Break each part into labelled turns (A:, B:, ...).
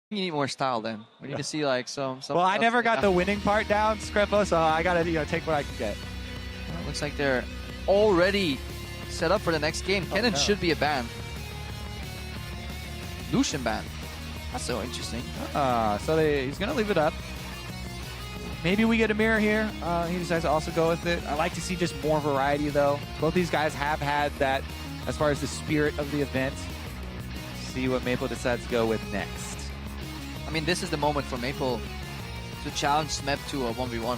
A: You need more style then. We need to see like some.
B: Well, I never got the winning part down, Screpo, so I gotta take what I can get.
A: Well, looks like they're already set up for the next game. Kennen should be a ban. Lucian ban. That's so interesting.
B: So he's gonna leave it up. Maybe we get a mirror here. He decides to also go with it. I like to see just more variety though. Both these guys have had that as far as the spirit of the event. See what Maple decides to go with next.
A: I mean, this is the moment for Maple to challenge Smeb to a 1v1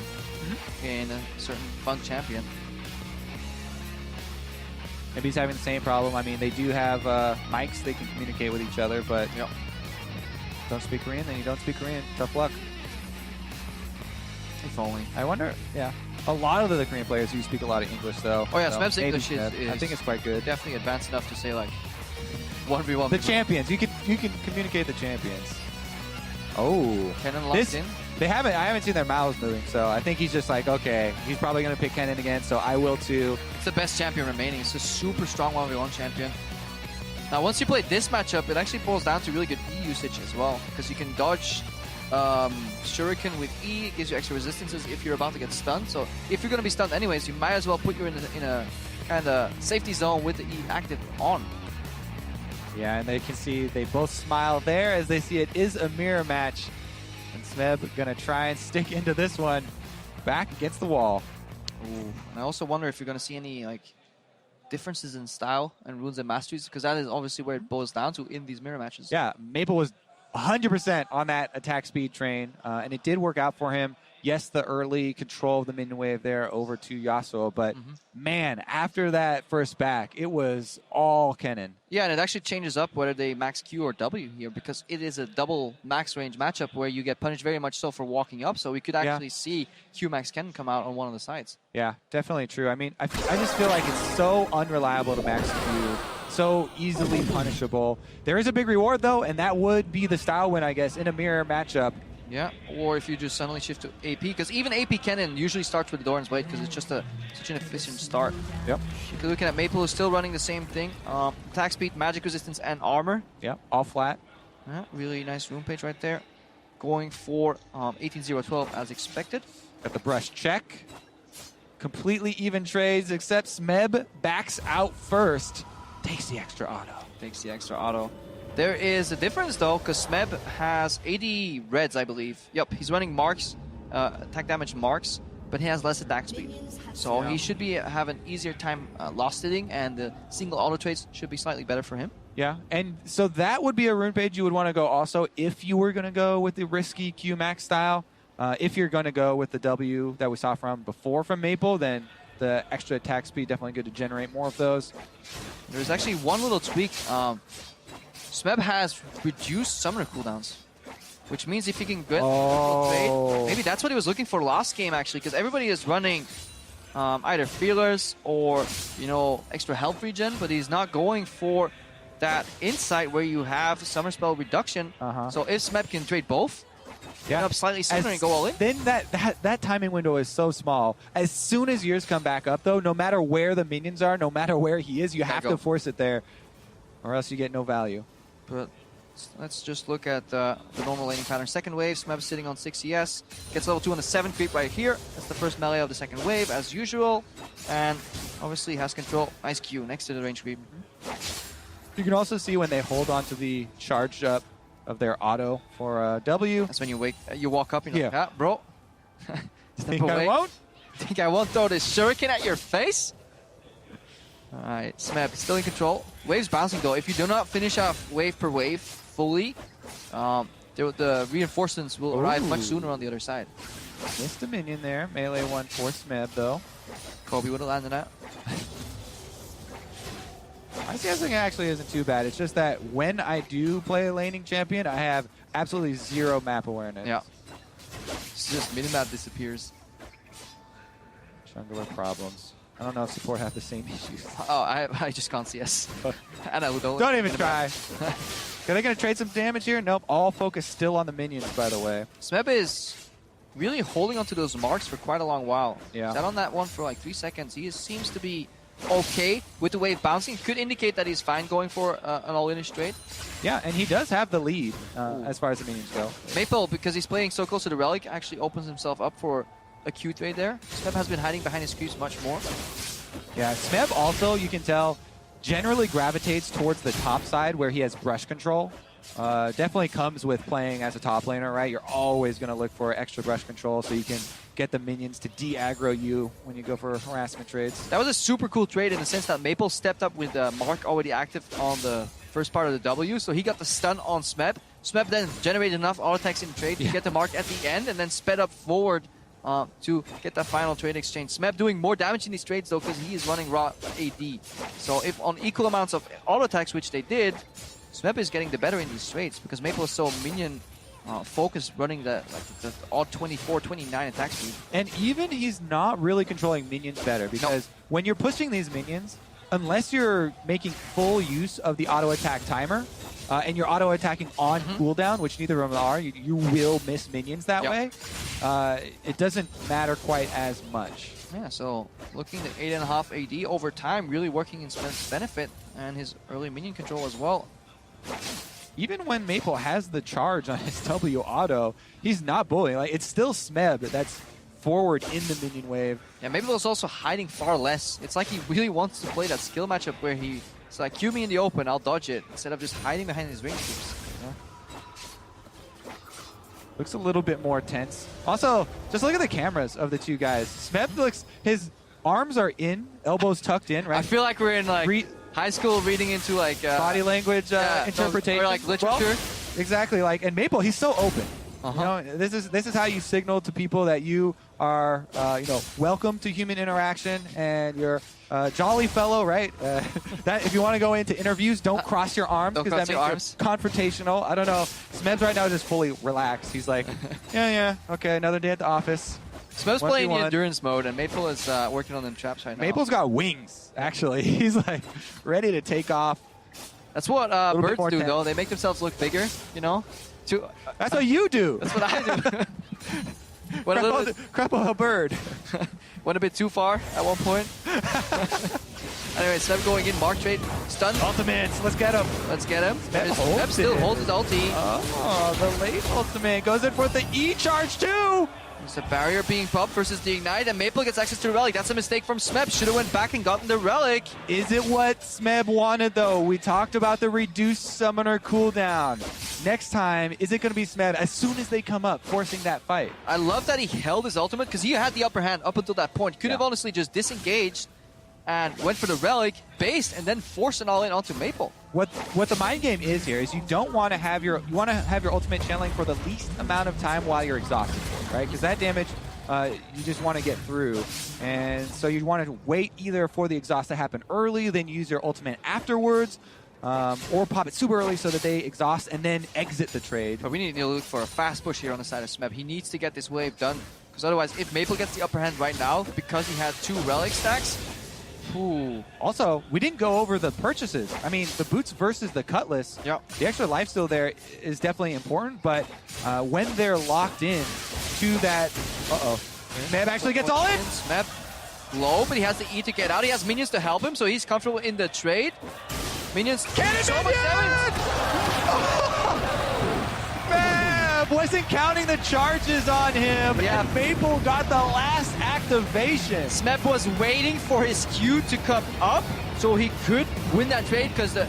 A: in a certain fun champion.
B: Maybe he's having the same problem. I mean, they do have mics. They can communicate with each other, but don't speak Korean, then you don't speak Korean. Tough luck.
A: If only.
B: I wonder, yeah. A lot of the Korean players do speak a lot of English, though.
A: Oh, yeah,
B: so
A: Smeb's English is,
B: I think it's quite good.
A: Definitely advanced enough to say, like, 1v1.
B: The champions. You can communicate the champions. Oh.
A: Kennen locked in.
B: I haven't seen their mouths moving, so I think he's just like, okay, he's probably going to pick Kennen again, so I will too.
A: It's the best champion remaining. It's a super strong 1v1 champion. Now, once you play this matchup, it actually boils down to really good E usage as well, because you can dodge Shuriken with E. It gives you extra resistances if you're about to get stunned. So if you're going to be stunned anyways, you might as well put you in a kind of safety zone with the E active on.
B: Yeah, and they can see they both smile there as they see it is a mirror match. And Smeb gonna try and stick into this one back against the wall.
A: Ooh. And I also wonder if you're gonna see any like differences in style and runes and masteries, because that is obviously where it boils down to in these mirror matches.
B: Yeah, Maple was 100% on that attack speed train, and it did work out for him. Yes, the early control of the minion wave there over to Yasuo, but man, after that first back, it was all Kennen.
A: Yeah, and it actually changes up whether they max Q or W here, because it is a double max range matchup where you get punished very much so for walking up, so we could actually see Q max Kennen come out on one of the sides.
B: Yeah, definitely true. I mean, I just feel like it's so unreliable to max Q, so easily punishable. There is a big reward though, and that would be the style win, I guess, in a mirror matchup.
A: Yeah, or if you just suddenly shift to AP, because even AP Kennen usually starts with the Doran's Blade because it's just such an efficient start.
B: Yep.
A: If you're looking at Maple, who's still running the same thing. Attack speed, magic resistance, and armor.
B: Yeah, all flat.
A: Yeah, really nice rune page right there. Going for 18-0-12 as expected.
B: Got the brush check. Completely even trades, except Smeb backs out first. Takes the extra auto.
A: Takes the extra auto. There is a difference though, because Smeb has 80 reds, I believe. Yep, he's running marks, attack damage marks, but he has less attack speed. So he should have an easier time lost hitting, and the single auto trades should be slightly better for him.
B: Yeah, and so that would be a rune page you would want to go also if you were going to go with the risky Q max style. If you're going to go with the W that we saw from before from Maple, then the extra attack speed definitely good to generate more of those.
A: There's actually one little tweak. Smeb has reduced summoner cooldowns, which means if he can get trade, maybe that's what he was looking for last game actually, because everybody is running either feelers or extra health regen, but he's not going for that insight where you have summer spell reduction. So if Smeb can trade both, up slightly sooner and go all in.
B: Then that timing window is so small. As soon as yours come back up though, no matter where the minions are, no matter where he is, you have to force it there, or else you get no value.
A: But let's just look at the normal laning pattern. Second wave, Smeb sitting on 6 ES. Gets level 2 on the 7 creep right here. That's the first melee of the second wave, as usual. And obviously has control. Nice Q next to the range creep.
B: You can also see when they hold on to the charge up of their auto for W.
A: That's when you walk up and you're like, bro.
B: Think I won't?
A: Think I won't throw this shuriken at your face? Alright, Smeb still in control. Wave's bouncing though. If you do not finish off wave per wave fully, the reinforcements will arrive much sooner on the other side.
B: Missed a minion there. Melee one for Smeb though.
A: Kobe would have landed that.
B: My CSing actually isn't too bad. It's just that when I do play a laning champion, I have absolutely zero map awareness.
A: Yeah. It's just minimap disappears.
B: Jungler problems. I don't know if support have the same issues.
A: Oh, I just can't CS. And I
B: don't even try. Are they going to trade some damage here? Nope. All focus still on the minions, by the way.
A: Smeb is really holding onto those marks for quite a long while.
B: Yeah.
A: Sat on that one for like 3 seconds. He seems to be okay with the wave bouncing. Could indicate that he's fine going for an all-inish trade.
B: Yeah, and he does have the lead as far as the minions go.
A: Maple, because he's playing so close to the relic, actually opens himself up for a Q trade there. Smeb has been hiding behind his Qs much more.
B: Yeah, Smeb also, you can tell, generally gravitates towards the top side where he has brush control. Definitely comes with playing as a top laner, right? You're always going to look for extra brush control so you can get the minions to de-aggro you when you go for harassment trades.
A: That was a super cool trade in the sense that Maple stepped up with Mark already active on the first part of the W, so he got the stun on Smeb. Smeb then generated enough auto attacks in trade to get the Mark at the end and then sped up forward to get that final trade exchange. Smeb doing more damage in these trades though because he is running raw AD. So if on equal amounts of auto attacks, which they did, Smeb is getting the better in these trades because Maple is so minion focused, running the odd 24, 29 attack speed.
B: And even he's not really controlling minions better because when you're pushing these minions, unless you're making full use of the auto attack timer, and you're auto attacking on cooldown, which neither of them are, you will miss minions that way. It doesn't matter quite as much.
A: Yeah, so looking at 8.5 AD over time, really working in Smeb's benefit and his early minion control as well.
B: Even when Maple has the charge on his W auto, he's not bullying. Like, it's still Smeb that's forward in the minion wave.
A: Yeah, Maple is also hiding far less. It's like he really wants to play that skill matchup where it's like, cue me in the open, I'll dodge it, instead of just hiding behind his range troops. Yeah.
B: Looks a little bit more tense. Also, just look at the cameras of the two guys. Smeb looks, his arms are in, elbows tucked in, right? I
A: feel like we're in like high school reading into like
B: body language interpretation.
A: Or like literature.
B: Well, exactly, like, and Maple, he's so open. You know, this is how you signal to people that you are, welcome to human interaction and you're a jolly fellow, right? That if you want to go into interviews, don't cross your arms because that makes it confrontational. I don't know. Smeb's right now is just fully relaxed. He's like, yeah, okay, another day at the office.
A: Smeb's playing in endurance mode, and Maple is working on them traps right now.
B: Maple's got wings, actually. He's like ready to take off.
A: That's what birds do, though. They make themselves look bigger, you know?
B: That's what you do.
A: That's what I do.
B: Crap a bird.
A: Went a bit too far at one point. Anyway, Smeb going in, Mark trade, stun.
B: Ultimates, let's get him.
A: Let's get him. Smeb still holds his ulti.
B: Oh, the late ultimate goes in for the E-charge too.
A: There's a barrier being popped versus the Ignite, and Maple gets access to the Relic. That's a mistake from Smeb. Should have went back and gotten the Relic.
B: Is it what Smeb wanted, though? We talked about the reduced summoner cooldown. Next time, is it going to be Smeb as soon as they come up, forcing that fight?
A: I love that he held his ultimate because he had the upper hand up until that point. Could have honestly just disengaged and went for the Relic, based, and then forced it all in onto Maple.
B: What the mind game is here is you don't want to have your ultimate channeling for the least amount of time while you're exhausted, right? Because that damage you just want to get through, and so you want to wait either for the exhaust to happen early, then use your ultimate afterwards, or pop it super early so that they exhaust and then exit the trade.
A: But we need to look for a fast push here on the side of Smeb. He needs to get this wave done, because otherwise, if Maple gets the upper hand right now, because he has 2 Relic stacks.
B: Ooh. Also, we didn't go over the purchases. I mean, the boots versus the cutlass. The extra lifesteal there is definitely important, but when they're locked in to that... Smeb actually gets all in.
A: Smeb low, but he has the E to get out. He has minions to help him, so he's comfortable in the trade. Minions...
B: wasn't counting the charges on him, and Maple got the last activation.
A: Smeb was waiting for his Q to come up so he could win that trade, because the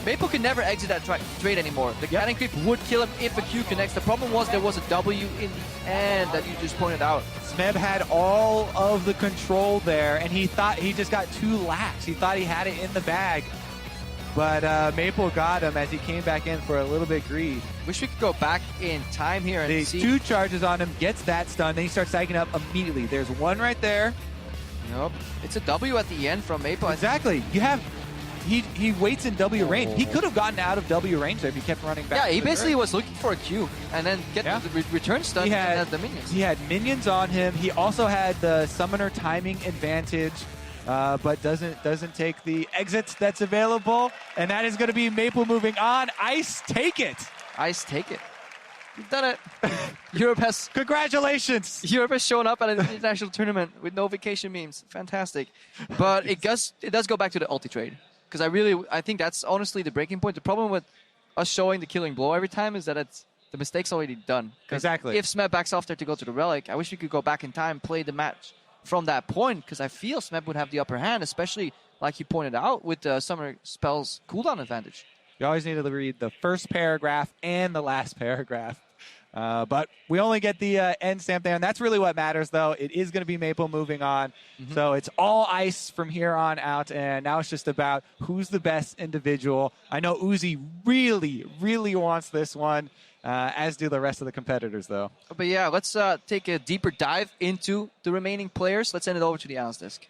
A: Maple could never exit that trade anymore. The cannon creep would kill him if a Q connects. The problem was there was a W in the end that you just pointed out.
B: Smeb had all of the control there, and he thought he just got too lax. He thought he had it in the bag. But Maple got him as he came back in for a little bit greed.
A: Wish we could go back in time here and see.
B: 2 charges on him, gets that stun, then he starts sagging up immediately. There's one right there.
A: Nope. It's a W at the end from Maple.
B: Exactly. You have... He waits in W range. He could have gotten out of W range there if he kept running back.
A: Yeah, he basically was looking for a Q and then get the return stun and had the minions.
B: He had minions on him. He also had the summoner timing advantage. But doesn't take the exits that's available, and that is going to be Maple moving on. Ice, take it.
A: Ice, take it. You've done it. Europe has shown up at an international tournament with no vacation memes. Fantastic. But it does go back to the ulti trade. Because I think that's honestly the breaking point. The problem with us showing the killing blow every time is that the mistake's already done.
B: Exactly.
A: If Smeb backs off there to go to the relic, I wish we could go back in time, play the match from that point, because I feel Smeb would have the upper hand, especially like you pointed out with the Summer Spell's cooldown advantage.
B: You always need to read the first paragraph and the last paragraph. But we only get the end stamp there, and that's really what matters, though. It is going to be Maple moving on. So it's all ice from here on out, and now it's just about who's the best individual. I know Uzi really, really wants this one, as do the rest of the competitors, though.
A: But yeah, let's take a deeper dive into the remaining players. Let's send it over to the analyst desk.